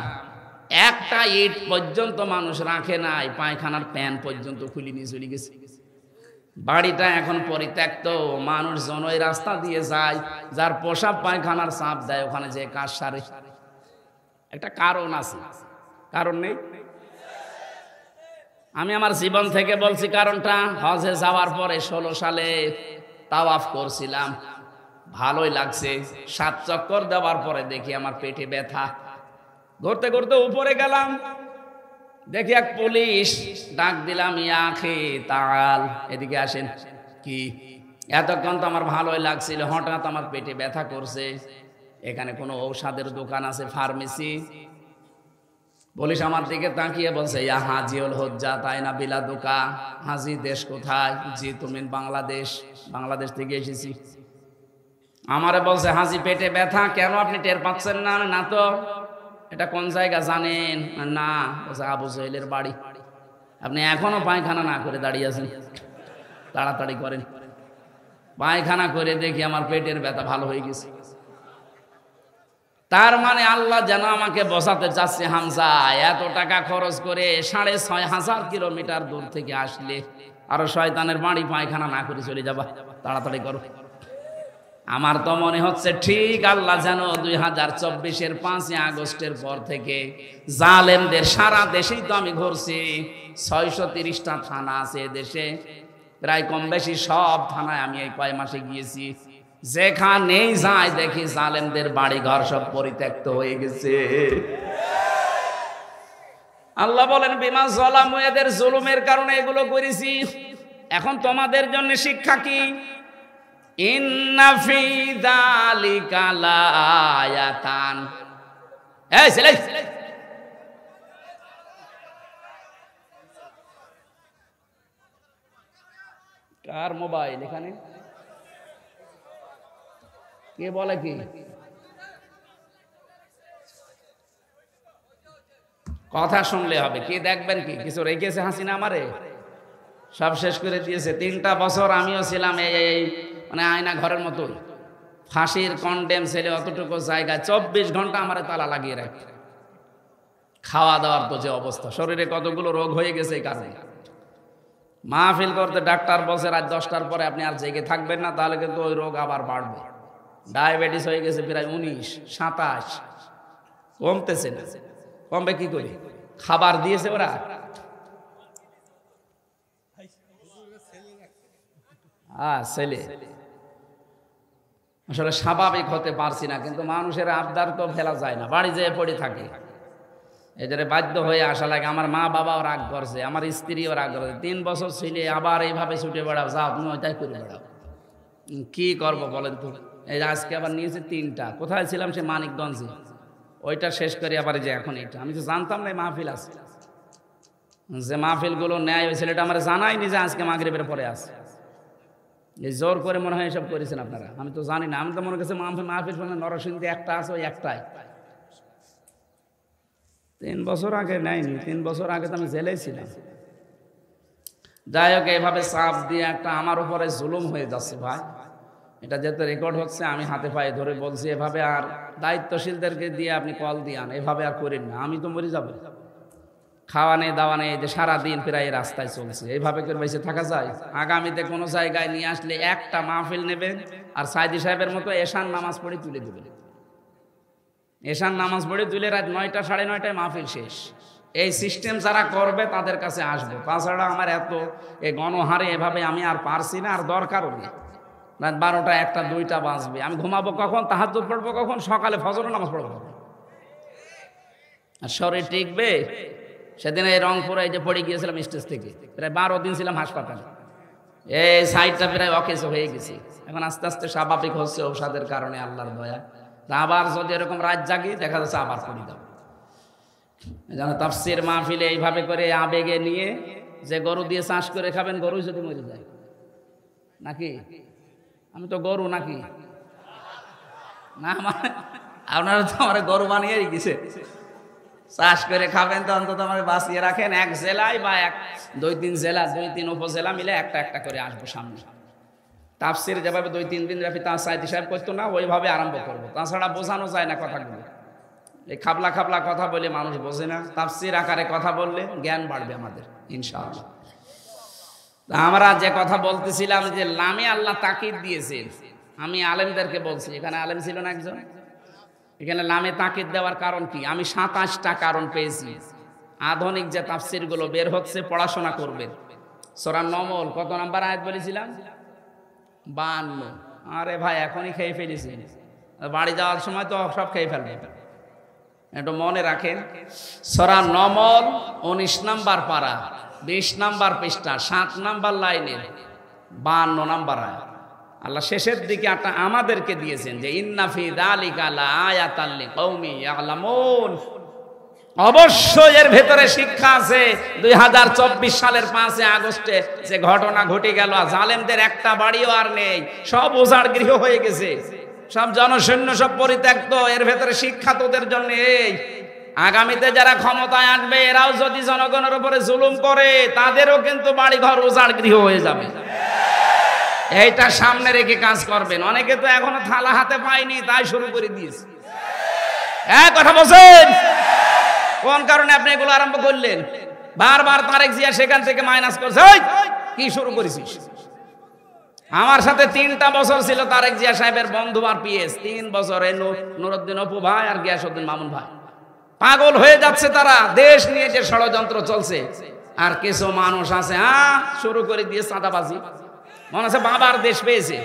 একটা ইট পর্যন্ত মানুষ রাখে নাই, পায়খানার প্যান পর্যন্ত খুলে নিয়ে চলে গেছে। বাড়িটা এখন পরিত্যক্ত, মানুষজন ওই রাস্তা দিয়ে যায়, যার পোশাক পায়খানার চাপ দেয় ওখানে যে কাজ সারে। একটা কারণ আছে, কারণ নেই? আমি আমার জীবন থেকে বলছি কারণটা। হজে যাওয়ার পরে 16 সালে তাওয়াফ করছিলাম, ভালোই লাগছে। 7 চক্কর দেওয়ার পরে দেখি আমার পেটে ব্যথা। ঘুরতে ঘুরতে উপরে গেলাম, দেখি এক পুলিশ, ডাক দিলাম, ইয়া আখি তাআল, এদিকে আসেন। কি? এতক্ষণ তো আমার ভালোই লাগছিল, হঠাৎ আমার পেটে ব্যথা করছে। এখানে কোনো ঔষধের দোকান আছে, ফার্মেসি? পুলিশ আমার দিকে তাকিয়ে বলছে, ইয়া হাজিউল হুজ্জাত আইনা বিলাদুকা, হাজি দেশ কোথায়? জি তুমি বাংলাদেশ। বাংলাদেশ থেকে এসেছি। আমারে বলছে, হাজি পেটে ব্যথা, কেন আপনি টের পাচ্ছেন না? না তো। এটা কোন জায়গা জানেন? না। বলছে, আবু জহেলের বাড়ি। আপনি এখনো পায়খানা না করে দাঁড়িয়ে আছেন, তাড়াতাড়ি করেন। পায়খানা করে দেখি আমার পেটের ব্যথা ভালো হয়ে গেছে। তার মানে আল্লাহ যেন আমাকে বসাতে চাচ্ছে, হামজা এত টাকা খরচ করে 6,500 কিলোমিটার দূর থেকে আসলে আরো শয়তানের বাড়ি পায়খানা না করে চলে যাবা, তাড়াতাড়ি করো। আমার তো মনে হচ্ছে ঠিক আল্লাহ যেন 2024-এর 5 আগস্টের পর থেকে জালেমদের, সারা দেশেই তো আমি ঘুরছি, 630টা থানা আছে দেশে, প্রায় কম বেশি সব থানায় আমি এই কয় মাসে গিয়েছি। যেখানেই যাই দেখি জালেমদের বাড়ি ঘর সব পরিত্যক্ত হয়ে গেছে। আল্লাহ বলেন, বিমা যালামু, এদের জুলুমের কারণে এগুলো করেছি। এখন তোমাদের জন্য শিক্ষা কি? ইন্না ফি যালিকা লাআয়াতান। এই ছেলে, কার মোবাইল এখানে? কে বলে কি? কথা শুনলে হবে, কে দেখবেন কি? কিছু রেখেছে হাসিনা আমারে? সব শেষ করে দিয়েছে। 3টা বছর আমিও ছিলাম এই মানে আয়না ঘরের মতো, ফাঁসির কন্ডেম ছেলে, অতটুকু জায়গা 24 ঘন্টা আমারে তালা লাগিয়ে রাখে। খাওয়া দাওয়ার তো যে অবস্থা, শরীরে কতগুলো রোগ হয়ে গেছে এই কারণে। মাহফিল করতে ডাক্তার বলছে রাত 10টার পরে আপনি আর জেগে থাকবেন না, তাহলে কিন্তু ওই রোগ আবার বাড়বে। ডায়াবেটিস হয়ে গেছে প্রায় 19, 27, কমতেছে না। কমবে কি করে? খাবার দিয়েছে ওরা। ছেলে আসলে স্বাভাবিক হতে পারছি না, কিন্তু মানুষের আবদার তো ফেলা যায় না, বাড়ি যেয়ে পড়ে থাকে। এদের বাধ্য হয়ে আসা লাগে। আমার মা বাবাও রাগ করছে, আমার স্ত্রীও রাগ করছে। 3 বছর ছেলে আবার এইভাবে ছুটে বেড়াও, যাও তুমি ওইটাই করে বেড়াও। কি করবো বলেন তো? এই আজকে আবার নিয়েছে 3টা। কোথায় ছিলাম? সে মানিকগঞ্জে। ওইটা শেষ করে আবার যে এখন এটা, আমি তো জানতাম না মাহফিল আছে। যে মাহফিলগুলো নেয় ওই ছেলেটা আমার জানাইনি যে আজকে মাগরিবের পরে আছে। এই জোর করে মনে হয় এসব করেছেন আপনারা, আমি তো জানি না। আমি তো মনে করছি মাহফিল নরসিংদী একটা আছে, ওই একটাই। 3 বছর আগে নেয়নি, 3 বছর আগে তো আমি জেলেই ছিলাম। যাই হোক, এইভাবে চাপ দিয়ে একটা আমার উপরে জুলুম হয়ে যাচ্ছে ভাই। এটা যেহেতু রেকর্ড হচ্ছে, আমি হাতে পায়ে ধরে বলছি এভাবে আর দায়িত্বশীলদেরকে দিয়ে আপনি কল দিয়ান, এভাবে আর করেন না, আমি তো মরে যাবো। খাওয়া নেই দাওয়া নেই, যে সারাদিন প্রায় রাস্তায় চলছে, এইভাবে করে বেঁচে থাকা যায়? আগামীতে কোনো জায়গায় নিয়ে আসলে একটা মাহফিল নেবেন আর সাইদি সাহেবের মতো এশান নামাজ পড়ে তুলে দেবেন। এশান নামাজ পড়ে তুলে রাত 9টা 9:30টায় মাহফিল শেষ। এই সিস্টেম যারা করবে তাদের কাছে আসবো। তাছাড়া আমার এত এই গণহারে এভাবে আমি আর পারছি না, আর দরকারও নেই। রাত 12টা 1টা 2টা বাজবে, আমি ঘুমাবো কখন? তাহাজ্জুদ পড়বো কখন? সকালে ফজর নামাজ পড়বো কখন? আর শরীর টিকবে? সেদিন এই রংপুরে এই যে পড়ে গিয়েছিলাম স্টেজ থেকে, প্রায় 12 দিন ছিলাম হাসপাতালে। এই সাইডটা প্রায় অকেজ হয়ে গেছি। এখন আস্তে আস্তে স্বাভাবিক হচ্ছে ঔষধের কারণে, আল্লাহর দয়া। আবার যদি এরকম রাত জাগি, দেখা যাচ্ছে আবার পড়ে যাবো। যেন তাফসীর মাহফিলে এইভাবে করে আবেগে নিয়ে, যে গরু দিয়ে চাষ করে খাবেন, গরুই যদি মরে যায় নাকি? আমি তো গরু নাকি? না, আপনারা তো আমার গরু বানিয়েই গেছে। চাষ করে খাবেন তো অন্তত আমার বাঁচিয়ে রাখেন। 1 জেলায় বা 2-3 জেলা, 2-3 উপজেলা মিলে একটা একটা করে আসবো সামনে। তাফসীর যেভাবে 2-3 দিন ব্যাপী তা সাইদি সাহেব করতো না, ওইভাবে আরম্ভ করবো। তাছাড়া বোঝানো যায় না কথাগুলো। এই খাবলা খাবলা কথা বলে মানুষ বোঝে না। তাফসীর আকারে কথা বললে জ্ঞান বাড়বে আমাদের ইনশাআল্লাহ। আমরা যে কথা বলতেছিলাম যে লামে আল্লাহ তাকিদ দিয়েছেন, আমি আলেমদেরকে বলছি, এখানে আলেম ছিল না একজন? এখানে লামে তাকিদ দেওয়ার কারণ কি? আমি 27টা কারণ পেয়েছি। আধুনিক যে তাফসীরগুলো বের হচ্ছে, পড়াশোনা করবেন। সূরা নমল কত নাম্বার আয়াত বলেছিলাম? 52। আরে ভাই, এখনই খেয়ে ফেলেছি, বাড়ি যাওয়ার সময় তো সব খেয়ে ফেলবে। একটু মনে রাখেন, সূরা নমল 19 নাম্বার পারা, 20 নাম্বার পৃষ্ঠা, 7 নাম্বার লাইনের 52 নাম্বার আয়াত। আল্লাহ শেষের দিকে একটা আমাদেরকে দিয়েছেন যে ইন্না ফি যালিকা লাআয়াতাল লিকাউমি ইয়ালামুন। অবশ্যই এর ভেতরে শিক্ষা আছে। 2024 সালের 5 আগস্টে যে ঘটনা ঘটে গেল, জালেমদের একটা বাড়িও আর নেই, সব উজাড় গৃহ হয়ে গেছে, সব জনশূন্য, সব পরিত্যক্ত। এর ভেতরে শিক্ষা তোদের জন্য এই, আগামীতে যারা ক্ষমতায় আসবে এরাও যদি জনগণের উপরে জুলুম করে, তাদেরও কিন্তু বাড়ি ঘর উজাড় গৃহ হয়ে যাবে। এইটা সামনে রেখে কাজ করবেন। অনেকে তো এখনো থালা হাতে পায়নি, তাই শুরু করে দিয়েছে। কথা বলছেন? কোন কারণে আপনি এগুলো আরম্ভ করলেন? বারবার তারেক জিয়া সেখান থেকে মাইনাস করছে। কি শুরু করেছিস? আমার সাথে 3টা বছর ছিল তারেক জিয়া সাহেবের বন্ধু আর পিএস। 3 বছর নুরুদ্দিন অপু ভাই আর গিয়াসউদ্দিন মামুন ভাই পাগল হয়ে যাচ্ছে। তারা দেশ নিয়ে যে ষড়যন্ত্র চলছে, আর কিছু মানুষ আছে শুরু করে দিয়ে চাঁদাবাজি। মনে হচ্ছে বাবার দেশ পেয়েছে।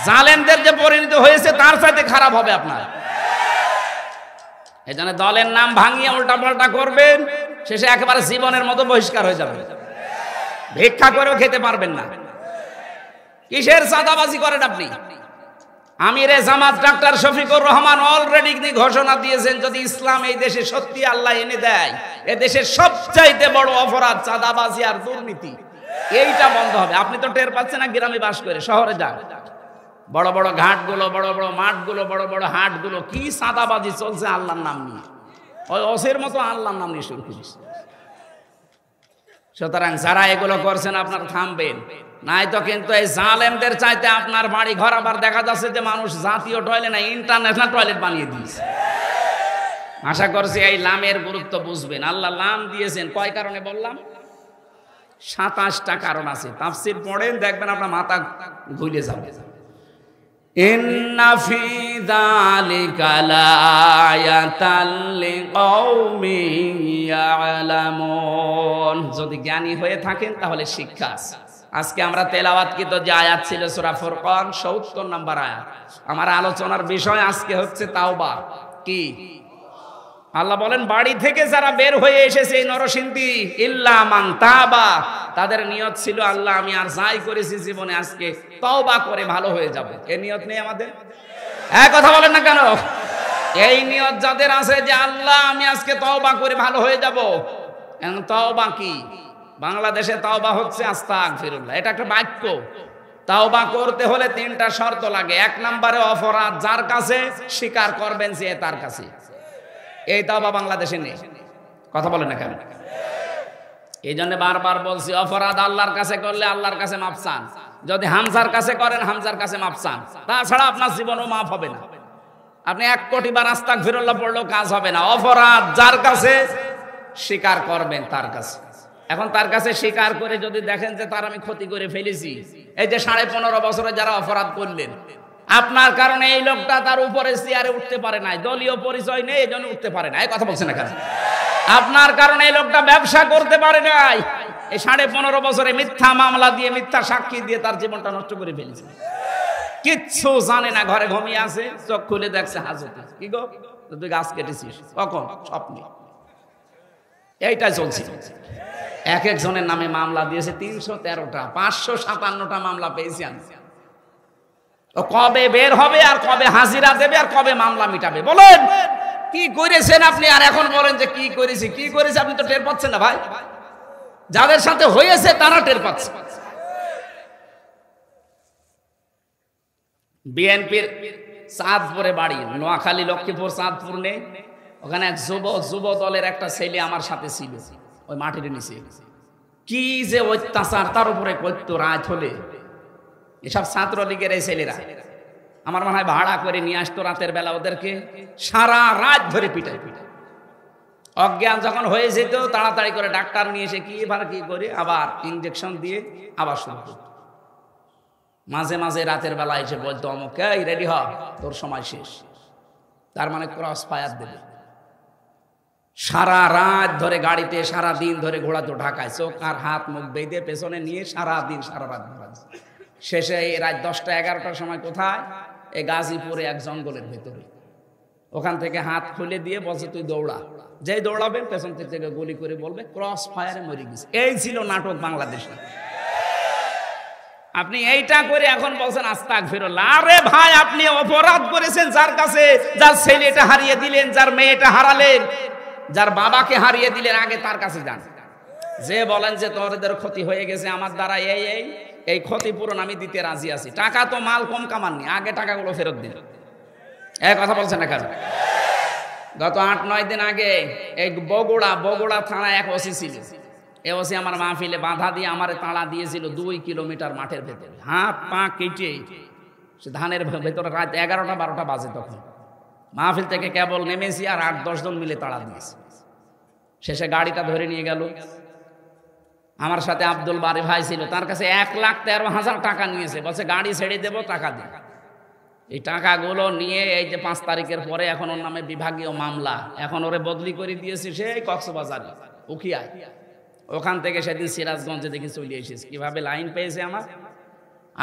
জালেমদের যে পরিণতি হয়েছে তার চাইতে খারাপ হবে আপনার। এই জন্য দলের নাম ভাঙিয়ে উল্টাপাল্টা করবেন, শেষে একেবারে জীবনের মতো বহিষ্কার হয়ে যাবে। ভিক্ষা করেও খেতে পারবেন না। কিসের চাঁদাবাজি করেন আপনি? আমিরে জামাত ডাক্তার শফিকুর রহমান অলরেডি ঘোষণা দিয়েছেন, যদি ইসলাম এই দেশে সত্যি আল্লাহ এনে দেয়, এ দেশের সবচাইতে বড় অপরাধ চাঁদাবাজি আর দুর্নীতি। এইটা বন্ধ হবে। আপনি তো টের পাচ্ছেন না, গ্রামে বাস করে, শহরে যান, বড় বড় ঘাটগুলো, বড় বড় মাঠগুলো, বড় বড় হাটগুলো, কি চাঁদাবাজি চলছে আল্লাহর নাম নিয়ে। ওই অসের মতো আল্লাহর নাম নিয়ে শুরু করেছে। সুতরাং যারা এগুলো করছেন আপনারা থামবেন, নাই তো কিন্তু এই জালেমদের চাইতে আপনার বাড়ি ঘর আবার দেখা যাচ্ছে যে মানুষ জাতীয় টয়লেট না, ইন্টারন্যাশনাল টয়লেট বানিয়ে দিয়েছে। আশা করছি এই লামের গুরুত্ব বুঝবেন। আল্লাহ লাম দিয়েছেন কয় কারণে বললাম? 27টা কারণ আছে। তাফসীর পড়েন দেখবেন আপনার মাথা ঘুরে যাবে। ইন্না ফি যালিকা লাআয়াতাল লিকাউমিন ইয়ালামুন। যদি জ্ঞানী হয়ে থাকেন তাহলে শিক্ষা আছে। আজকে আমরা তেলাওয়াতকৃত যে আয়াত ছিল সূরা ফুরকান ৭০ নম্বর আয়াত। আমার আলোচনার বিষয় আজকে হচ্ছে তাওবা। কি? আল্লাহ বলেন বাড়ি থেকে যারা বের হয়ে এসেছে এই নরসিংদী, ইল্লা মান তাবা, তাদের নিয়ত ছিল আল্লাহ আমি আর যাই করেছি জীবনে আজকে তওবা করে ভালো হয়ে যাব। এই নিয়ত নেই আমাদের? এক কথা বলেন না কেন? এই নিয়ত যাদের আছে যে আল্লাহ আমি আজকে তওবা করে ভালো হয়ে যাব। তওবা কি? বাংলাদেশে তওবা হচ্ছে আস্তাগফিরুল্লাহ, এটা একটা বাক্য। তওবা করতে হলে 3টা শর্ত লাগে। 1 নম্বরে অপরাধ যার কাছে স্বীকার করবেন সে তার কাছে। এই তওবা বাংলাদেশে নেই। কথা বলেন না কেন? এই জন্য বারবার বলছি অপরাধ আল্লাহর কাছে করলে আল্লাহর কাছে মাফ চান। যদি হামজার কাছে করেন হামজার কাছে মাফ চান, তাছাড়া আপনার জীবনও মাফ হবে না। আপনি 1 কোটি বার আস্তাগফিরুল্লাহ পড়লেও কাজ হবে না। অপরাধ যার কাছে স্বীকার করবেন তার কাছে। এখন তার কাছে স্বীকার করে যদি দেখেন যে তার আমি ক্ষতি করে ফেলেছি, এই যে 15.5 বছরে যারা অপরাধ করলেন, আপনার কারণে এই লোকটা তার উপরে চেয়ারে উঠতে পারে নাই, দলীয় পরিচয় নেই, এই জন্য উঠতে পারে না। এই কথা বলছেন না কেন? আপনার কারণে এই লোকটা ব্যবসা করতে পারে নাই, এই 15.5 বছরে মিথ্যা মামলা দিয়ে মিথ্যা সাক্ষী দিয়ে তার জীবনটা নষ্ট করে ফেলেছে। কিচ্ছু জানে না, ঘরে ঘুমিয়ে আছে, চোখ খুলে দেখছে হাজতে। কি গো তুই গাছ কেটেছিস কখন? স্বপ্নে। এইটাই চলছে। এক একজনের নামে মামলা দিয়েছে 313টা, 557টা মামলা পেয়েছি আমি। কবে বের হবে আর কবে হাজিরা দেবে আর কবে মামলা মিটাবে? বলেন কি করেছেন আপনি? আর এখন বলেন যে কি করেছি, কি করেছি আপনি তো টের পাচ্ছেন না ভাই। যাদের সাথে হয়েছে তারা টের পাচ্ছে। বিএনপির চাঁদপুরে বাড়ি, নোয়াখালী লক্ষ্মীপুর চাঁদপুর নেই, ওখানে এক যুব দলের একটা ছেলে আমার সাথে ছিল ওই মাটির নিচে। কি যে অত্যাচার তার উপরে করতো রাত হলে। এসব ছাত্রলীগের এই ছেলেরা আমার মনে হয় ভাড়া করে নিয়ে আসতো রাতের বেলা, ওদেরকে সারা রাত ধরে পিটাই পিটাই। অজ্ঞান যখন হয়ে যেত তাড়াতাড়ি করে ডাক্তার নিয়ে এসে কি এবার কি করে আবার ইঞ্জেকশন দিয়ে আবার শুরু করতো। মাঝে মাঝে রাতের বেলা এসে বলতো অমুক এই রেডি হ, তোর সময় শেষ। তার মানে ক্রস ফায়ার দেবে। সারা রাত ধরে গাড়িতে সারা দিন ধরে ঘোরাতো ঢাকায়, চোখ আর হাত মুখ বেঁধে পেছনে নিয়ে সারা দিন সারা রাত ঘোরাচ্ছে। শেষে এই রাত 10টা 11টার সময় কোথায়? এই গাজীপুরে এক জঙ্গলের ভেতরে। ওখান থেকে হাত খুলে দিয়ে বলছে তুই দৌড়া। যেই দৌড়াবেন পেছন থেকে গুলি করে বলবে ক্রস ফায়ারে মরে গেছে। এই ছিল নাটক বাংলাদেশে। আপনি এইটা করে এখন বলছেন আস্তাগফিরুল্লাহ। আরে ভাই আপনি অপরাধ করেছেন যার কাছে, যার ছেলেটা হারিয়ে দিলেন, যার মেয়েটা হারালেন, যার বাবাকে হারিয়ে দিলেন, আগে তার কাছে যান। যে বলেন যে তোদের ক্ষতি হয়ে গেছে আমার দ্বারা, এই ক্ষতিপূরণ আমি দিতে রাজি আছি। টাকা তো মাল কম কামাননি, আগে টাকাগুলো ফেরত দিন। এক কথা বলছেন না কেন? গত 8-9 দিন আগে এই বগুড়া থানায় এক ওসি ছিল। এই ওসি আমার মাহফিলে বাধা দিয়ে আমারে তাড়া দিয়েছিল 2 কিলোমিটার মাঠের ভেতরে, হাত পা কেটে। সে ধানের ভেতরে রাত 11টা-12টা বাজে তখন। মাহফিল থেকে কেবল নেমেছি আর 8-10 জন মিলে তাড়া দিয়েছে। শেষে গাড়িটা ধরে নিয়ে গেল। আমার সাথে আব্দুল বারি ভাই ছিল, তার কাছে 1,13,000 টাকা নিয়েছে। বলছে গাড়ি ছেড়ে দেবো, টাকা দিন। এই টাকাগুলো নিয়ে এই যে 5 তারিখের পরে এখন ওর নামে বিভাগীয় মামলা, এখন ওরে বদলি করে দিয়েছে সেই কক্সবাজারে উখিয়ায়। ওখান থেকে সেদিন সিরাজগঞ্জে দেখে চলে এসেছে। কিভাবে লাইন পেয়েছে আমার।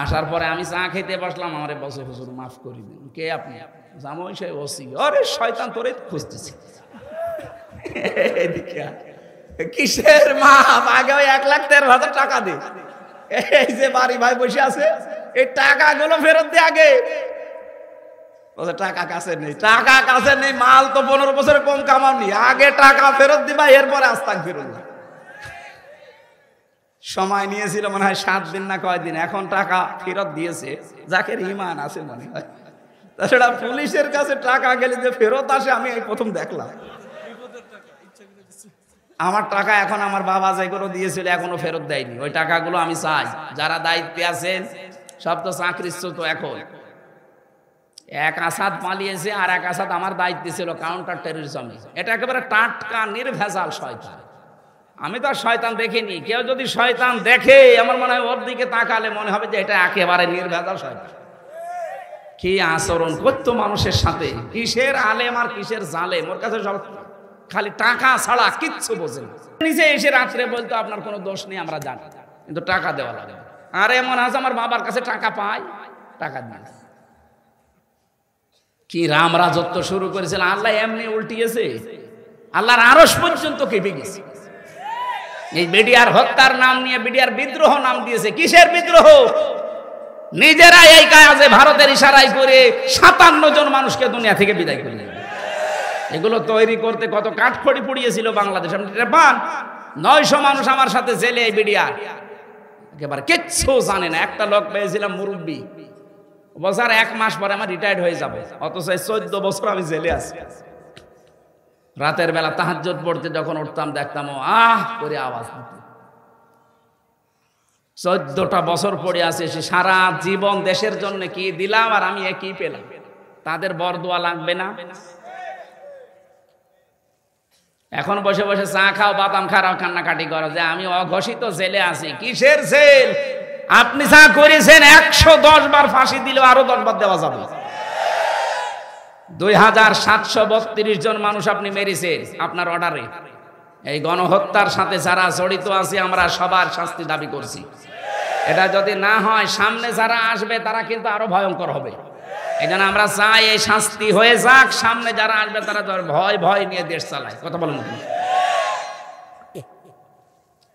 আসার পরে আমি চা খেতে বসলাম, আমারে বসে হুজুর মাফ করে দিন। কে আপনি? জামাই সে ওসি। আরে শয়তান তোরে খুঁজতেছি। কিসের মাপ? আগে ওই 1,13,000 টাকা দে। এই যে বাড়ি ভাই বসে আছে, এই টাকাগুলো ফেরত দে আগে। টাকা কাছে নেই, টাকা কাছে নেই, মাল তো 15 বছরে কম কামাওনি, আগে টাকা ফেরত দিবা, এরপরে আস্তাগফিরুল্লাহ। সময় নিয়েছিল মনে হয় 7 দিন না কয়দিন, এখন টাকা ফেরত দিয়েছে। যাকে ইমান আছে মনে হয়। তাছাড়া পুলিশের কাছে টাকা গেলে যে ফেরত আসে আমি এই প্রথম দেখলাম। আমার টাকা এখন আমার বাবা যেগুলো দিয়েছিল এখনো ফেরত দেয়নি। ওই টাকাগুলো আমি চাই। যারা দায়িত্বে আছেন সব তো চাকরিচ্যুত, এখন এক আসাদ পালিয়েছে, আর এক আসাদ আমার দায়িত্বে ছিল কাউন্টার টেররিজমে। এটা একেবারে টাটকা নির্ভেজাল শয়তান। আমি তো আর শয়তান দেখিনি, কেউ যদি শয়তান দেখে আমার মনে হয় ওর দিকে তাকালে মনে হবে যে এটা একেবারে নির্ভেজাল শয়তান। কি আচরণ করতো মানুষের সাথে, কিসের আলেম আর কিসের জালেম, ওর কাছে সব খালি টাকা ছাড়া কিচ্ছু বোঝে না। নিচে এসে রাত্রে বলতো আপনার কোনো দোষ নেই আমরা জানি, কিন্তু টাকা দেওয়া লাগে। আর এমন আছে আমার বাবার কাছে টাকা পাই, টাকা দিই। কি রাম রাজত্ব শুরু করেছিল, আল্লাহ এমনি উল্টিয়েছে, আল্লাহর আরশ পর্যন্ত কেঁপে গেছে। এই বিডিআর হত্যার নাম নিয়ে বিডিআর বিদ্রোহ নাম দিয়েছে। কিসের বিদ্রোহ? নিজেরা এই কাজে ভারতের ইশারায় করে 57 জন মানুষকে দুনিয়া থেকে বিদায় করে দেবে। এগুলো তৈরি করতে কত কাঠখড়ি পুড়িয়েছিল বাংলাদেশ, আপনি পান। 900 মানুষ আমার সাথে জেলে, এই বিডিআর একেবারে কিচ্ছু জানে না। একটা লোক পেয়েছিলাম মুরব্বী, বছর 1 মাস পরে আমার রিটায়ার্ড হয়ে যাবে, অথচ 14 বছর আমি জেলে আছি। রাতের বেলা তাহাজ্জুদ পড়তে যখন উঠতাম দেখতাম ও আহ করে আওয়াজ হতো। 14টা বছর পড়ে আছে, সে সারা জীবন দেশের জন্য কি দিলাম আর আমি কি পেলাম? তাদের বরদোয়া লাগবে না? এখন বসে বসে চা খাও, বাদাম খাও, কান্নাকাটি করো যে আমি অঘোষিত জেলে আছি। কিসের জেল? আপনি যা করেছেন 110 বার ফাঁসি দিলেও আরো 10 বার দেওয়া যাবে। 2732 জন মানুষ আপনি মেরেছেন আপনার অর্ডারে। এই গণহত্যার সাথে যারা জড়িত আছে আমরা সবার শাস্তি দাবি করছি। এটা যদি না হয় সামনে যারা আসবে তারা কিন্তু আরো ভয়ঙ্কর হবে। এই জন্য আমরা চাই এই শাস্তি হয়ে যাক, সামনে যারা আসবে তারা ভয় ভয় নিয়ে দেশ চালায়। কথা বলেন।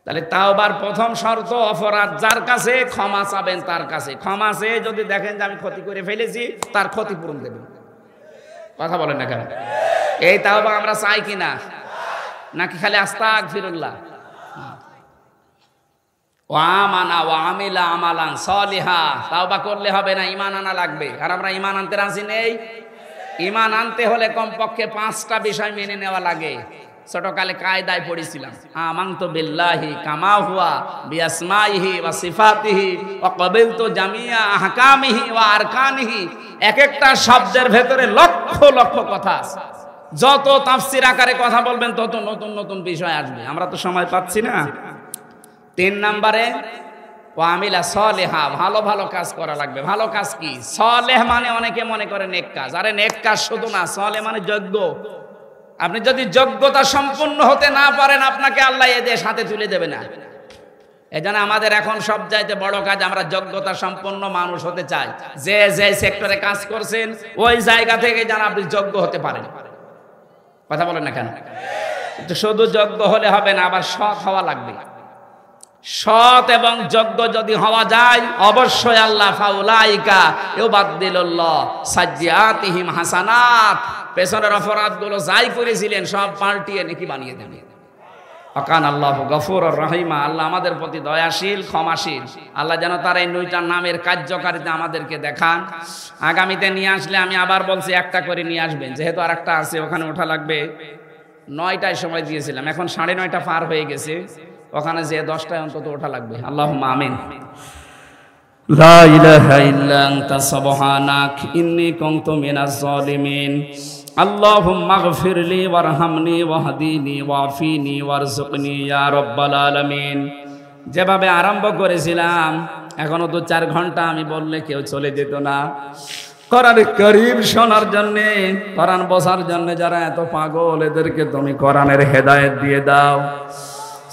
তাহলে তাওবার প্রথম শর্ত, অপরাধ যার কাছে ক্ষমা চাবেন তার কাছে। ক্ষমা চেয়ে যদি দেখেন যে আমি ক্ষতি করে ফেলেছি, তার ক্ষতিপূরণ দেবেন। কথা বলেন না কেন? এই তাওবা আমরা চাই কিনা, নাকি খালি আস্তাগফিরুল্লাহ? ওয়া আমানা ওয়া আমিলা আমালান সলিহা, তাওবা করলে হবে না, ঈমান আনা লাগবে। আর আমরা ঈমান আনতে রাজি নেই। ঈমান আনতে হলে কমপক্ষে 5টা বিষয় মেনে নেওয়া লাগে। ছোটকালে কায়দায় পড়েছিলাম, আমানতু বিল্লাহি কামা হুয়া বিআসমাইহি ওয়া সিফাতিহি ওয়া ক্বাবিলতু জামিয়া আহকামিহি ওয়া আরকানিহি। এক একটা শব্দের ভেতরে লক্ষ লক্ষ কথা আছে। যত তাফসীর আকারে কথা বলবেন তত নতুন নতুন বিষয় আসবে। আমরা তো সময় পাচ্ছি না। 3 নম্বরে ওয়া আমিলা সলিহা, ভালো ভালো কাজ করা লাগবে। ভালো কাজ কি? সলেহ মানে অনেকে মনে করে নেক কাজ। আরে নেক কাজ শুধু না, সলেহ মানে যোগ্য। আপনি যদি যোগ্যতা সম্পন্ন হতে না পারেন, আপনাকে আল্লাহ এ দেশ হাতে তুলে দেবে না। এজন্য আমাদের এখন সবচাইতে বড় কাজ, আমরা যোগ্যতা সম্পন্ন মানুষ হতে চাই। যে যে সেক্টরে কাজ করছেন ওই জায়গা থেকে যেন আপনি যোগ্য হতে পারেন। কথা বলেন না কেন? কিন্তু শুধু যোগ্য হলে হবে না, আবার সৎ হওয়া লাগবে। সৎ এবং যোগ্য যদি হওয়া যায়, অবশ্যই আল্লাহ ফাউলাইকা ইউবাদদিলুল্লাহ সাজ্জিআতিহিম হাসানাত, পেছনের অপরাধগুলো যাই করেছিলেন সব পাল্টিয়ে নেকি বানিয়ে দেবে। আকান আল্লাহু গফুরুর রহিমা, আল্লাহ আমাদের প্রতি দয়াশীল, ক্ষমাশীল। আল্লাহ যেন তার এই 9টা নামের কার্যকারিতা আমাদেরকে দেখান। আগামীতে নিয়ে আসলে আমি আবার বলছি একটা করে নিয়ে আসবেন, যেহেতু আর একটা আছে ওখানে ওঠা লাগবে। 9টায় সময় দিয়েছিলাম, এখন 9:30 পার হয়ে গেছে, ওখানে যে 10টায় অন্তত ওঠা লাগবে। আল্লাহুম্মা আমিন। লা ইলাহা ইল্লা আনতা সুবহানাক ইন্নী কুনতু মিনাজ জালিমিন। আল্লাহুম্মা গফিরলি ওয়ারহামনি ওয়াহদিনি ওয়াফিনি ওয়ারযুকনি ইয়া রাব্বাল আলামিন। যেভাবে আরম্ভ করেছিলাম, এখনো 2-4 ঘন্টা আমি বললে কেউ চলে যেত না। কোরআন কারীম শোনার জন্য, কোরআন বোঝার জন্য যারা এত পাগল, এদেরকে তুমি কোরআনের হেদায়েত দিয়ে দাও।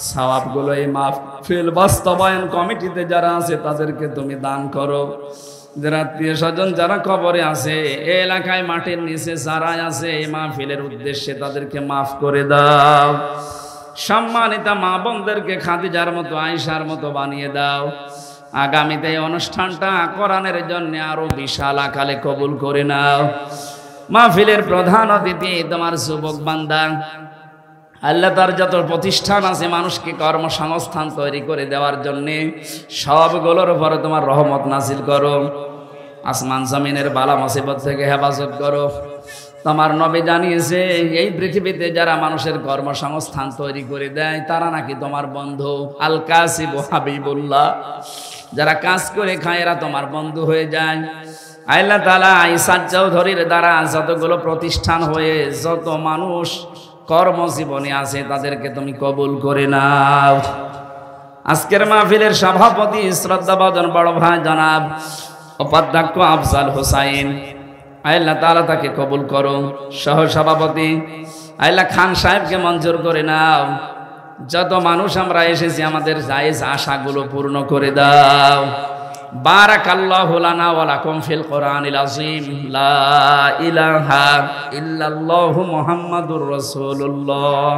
সওয়াবগুলো এই মাহফিল বাস্তবায়ন কমিটিতে যারা আছে তাদেরকে তুমি দান করো। যারা আত্মীয় স্বজন যারা কবরে আছে, এই এলাকায় মাটির নিচে যারা আছে, এই মাহফিলের উদ্দেশ্যে তাদেরকে মাফ করে দাও। সম্মানিতা মা বোনদেরকে খাদিজার মতো, আয়েশার মতো বানিয়ে দাও। আগামীতে এই অনুষ্ঠানটা কোরআনের জন্য আরো বিশাল আকারে কবুল করে নাও। মাহফিলের প্রধান অতিথি তোমার যুবক বান্দা, আল্লাহ তার যত প্রতিষ্ঠান আছে মানুষকে কর্মসংস্থান তৈরি করে দেওয়ার জন্যে সবগুলোর উপরে তোমার রহমত নাজিল করো। আসমান জমিনের বালা মুসিবত থেকে হেফাজত করো। তোমার নবী জানিয়েছে, এই পৃথিবীতে যারা মানুষের কর্মসংস্থান তৈরি করে দেয় তারা নাকি তোমার বন্ধু। আল কাসিবু হাবিবুল্লাহ, যারা কাজ করে খায় এরা তোমার বন্ধু হয়ে যায়। আল্লাহ তাআলা ইসাদ চৌধুরীর দ্বারা যতগুলো প্রতিষ্ঠান হয়ে যত মানুষ কর্মজীবনে আছে তাদেরকে তুমি কবুল করে নাও। আজকের মাহফিলের সভাপতি শ্রদ্ধাভাজন বড় ভাই জনাব উপাধ্যক্ষ আফজাল হোসাইন, আল্লাহ তাআলা তাকে কবুল করো। সহ সভাপতি আল্লাহ খান সাহেবকে মঞ্জুর করে নাও। যত মানুষ আমরা এসেছি আমাদের জায়েজ আশাগুলো পূর্ণ করে দাও। বারাকাল্লাহু লানা ওয়া লাকুম ফিল কোরআনিল আযীম। লা ইলাহা ইল্লাল্লাহু মুহাম্মাদুর রাসূলুল্লাহ।